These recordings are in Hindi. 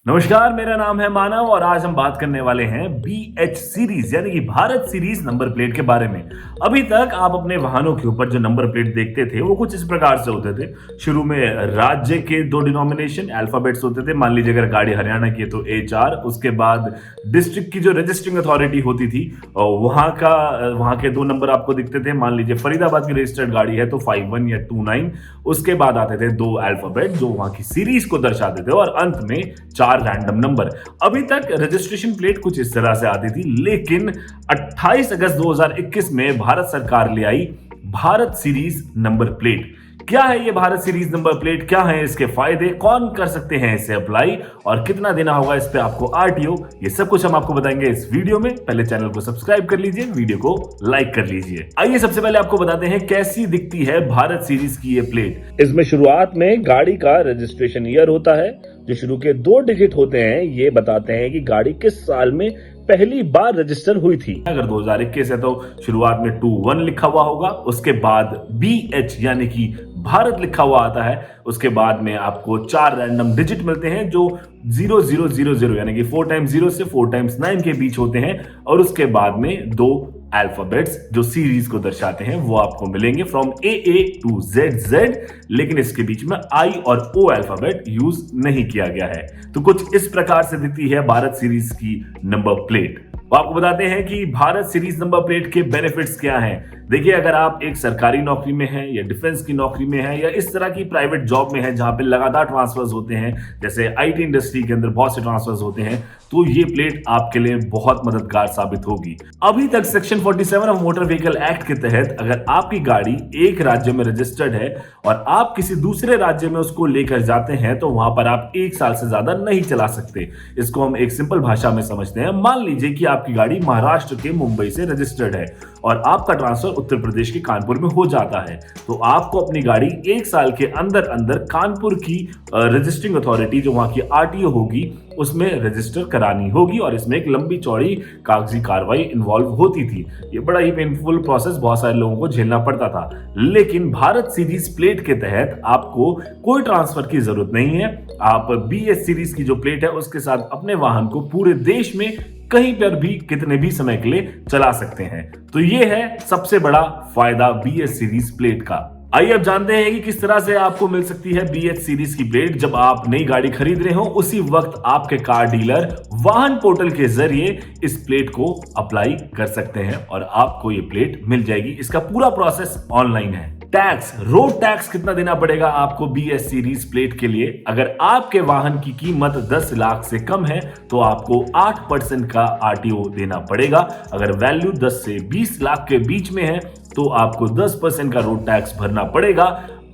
नमस्कार, मेरा नाम है मानव और आज हम बात करने वाले हैं BH सीरीज यानी कि भारत सीरीज नंबर प्लेट के बारे में। अभी तक आप अपने वाहनों के ऊपर जो नंबर प्लेट देखते थे वो कुछ इस प्रकार से होते थे। शुरू में राज्य के दो डिनोमिनेशन अल्फाबेट्स होते थे। मान लीजिए अगर गाड़ी हरियाणा की है तो HR, उसके बाद डिस्ट्रिक्ट की जो रजिस्ट्रिंग अथॉरिटी होती थी वहां के दो नंबर आपको दिखते थे। मान लीजिए फरीदाबाद की रजिस्टर्ड गाड़ी है तो 51 या 29। उसके बाद आते थे दो अल्फाबेट जो वहां की सीरीज को दर्शाते थे और अंत में 4 रैंडम नंबर। अभी तक रजिस्ट्रेशन प्लेट कुछ इस तरह से आती थी, लेकिन 28 अगस्त 2021 में भारत सरकार ले आई भारत सीरीज नंबर प्लेट। क्या है ये भारत सीरीज नंबर प्लेट, क्या है इसके फायदे, कौन कर सकते हैं इसे अप्लाई और कितना देना होगा इस पे आपको RTO, ये सब कुछ हम आपको बताएंगे इस वीडियो में। पहले चैनल को सब्सक्राइब कर लीजिए, वीडियो को लाइक कर लीजिए। आइए सबसे पहले आपको बताते हैं कैसी दिखती है भारत सीरीज की ये प्लेट। इसमें शुरुआत में गाड़ी का रजिस्ट्रेशन ईयर होता है। जो शुरू के 2 डिजिट होते हैं ये बताते हैं कि गाड़ी किस साल में पहली बार रजिस्टर हुई थी। अगर 2021 है तो शुरुआत में 21 लिखा हुआ होगा, उसके बाद BH यानी कि भारत लिखा हुआ आता है। उसके बाद में आपको 4 रैंडम डिजिट मिलते हैं जो 0000 यानी कि 4 टाइम्स 0 से 4 टाइम्स 9 के बीच होते हैं और उसके बाद में 2 अल्फाबेट्स जो सीरीज को दर्शाते हैं वो आपको मिलेंगे फ्रॉम AA टू ZZ, लेकिन इसके बीच में I और O अल्फाबेट यूज नहीं किया गया है। तो कुछ इस प्रकार से दिखती है भारत सीरीज की नंबर प्लेट। तो आपको बताते हैं कि भारत सीरीज नंबर प्लेट के बेनिफिट्स क्या हैं। देखिए, अगर आप एक सरकारी नौकरी में हैं या डिफेंस की नौकरी में हैं या इस तरह की प्राइवेट जॉब में हैं जहां पे लगातार ट्रांसफर्स होते हैं, जैसे IT इंडस्ट्री के अंदर बहुत से ट्रांसफर्स होते हैं, तो ये प्लेट आपके लिए बहुत मददगार साबित होगी। अभी तक section 47 of motor vehicle act के तहत अगर आपकी गाड़ी एक राज्य में रजिस्टर्ड है और आप किसी दूसरे राज्य में उसको लेकर जाते हैं तो वहां पर आप 1 साल से ज्यादा नहीं चला सकते। इसको हम एक सिंपल भाषा में समझते हैं। मान लीजिए कि आपकी गाड़ी महाराष्ट्र के मुंबई से रजिस्टर्ड है और आपका ट्रांसफर उत्तर प्रदेश के कानपुर में हो जाता है, तो आपको अपनी गाड़ी 1 साल के अंदर अंदर कानपुर की रजिस्ट्रिंग अथॉरिटी जो वहां की RTO होगी उसमें रजिस्टर करानी होगी और इसमें एक लंबी चौड़ी कागजी कार्रवाई इन्वॉल्व होती थी। ये बड़ा ही पेनफुल प्रोसेस बहुत सारे लोगों को झेलना पड़ता था, लेकिन भारत सीरीज प्लेट के तहत आपको कोई ट्रांसफर की जरूरत नहीं है। आप BH सीरीज की जो प्लेट है उसके साथ अपने वाहन को पूरे देश में कहीं पर भी कितने भी समय के लिए चला सकते हैं। तो ये है सबसे बड़ा फायदा BH सीरीज प्लेट का। आइए अब जानते हैं कि किस तरह से आपको मिल सकती है BH सीरीज की प्लेट। जब आप नई गाड़ी खरीद रहे हो उसी वक्त आपके कार डीलर वाहन पोर्टल के जरिए इस प्लेट को अप्लाई कर सकते हैं और आपको ये प्लेट मिल जाएगी। इसका पूरा प्रोसेस ऑनलाइन है। टैक्स, रोड टैक्स कितना देना पड़ेगा आपको BH सीरीज प्लेट के लिए? अगर आपके वाहन की कीमत 10 लाख से कम है तो आपको 8% का RTO देना पड़ेगा। अगर वैल्यू 10 से 20 लाख के बीच में है तो आपको 10% का रोड टैक्स भरना पड़ेगा।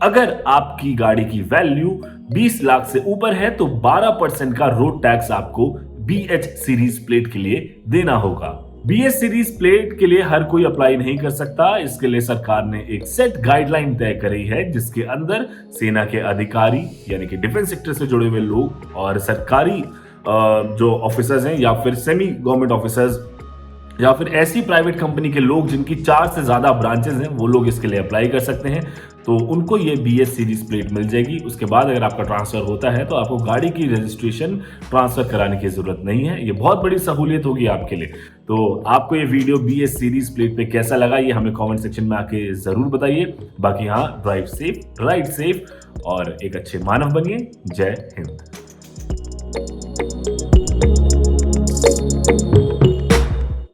अगर आपकी गाड़ी की वैल्यू 20 लाख से ऊपर है तो 12% का रोड टैक्स आपको BH सीरीज प्लेट के लिए देना होगा। BH सीरीज प्लेट के लिए हर कोई अप्लाई नहीं कर सकता। इसके लिए सरकार ने एक सेट गाइडलाइन तय करी है जिसके अंदर सेना के अधिकारी यानी कि डिफेंस सेक्टर से जुड़े हुए लोग और सरकारी जो ऑफिसर्स हैं या फिर सेमी गवर्नमेंट ऑफिसर्स या फिर ऐसी प्राइवेट कंपनी के लोग जिनकी 4 से ज्यादा ब्रांचेस हैं वो लोग इसके लिए अप्लाई कर सकते हैं। तो उनको ये BH सीरीज प्लेट मिल जाएगी। उसके बाद अगर आपका ट्रांसफर होता है तो आपको गाड़ी की रजिस्ट्रेशन ट्रांसफर कराने की जरूरत नहीं है। ये बहुत बड़ी सहूलियत होगी आपके लिए। तो आपको ये वीडियो BH सीरीज प्लेट पे कैसा लगा ये हमें कमेंट सेक्शन में आके जरूर बताइए। बाकी हाँ, ड्राइव सेफ, राइड सेफ और एक अच्छे मानव बनिए। जय हिंद।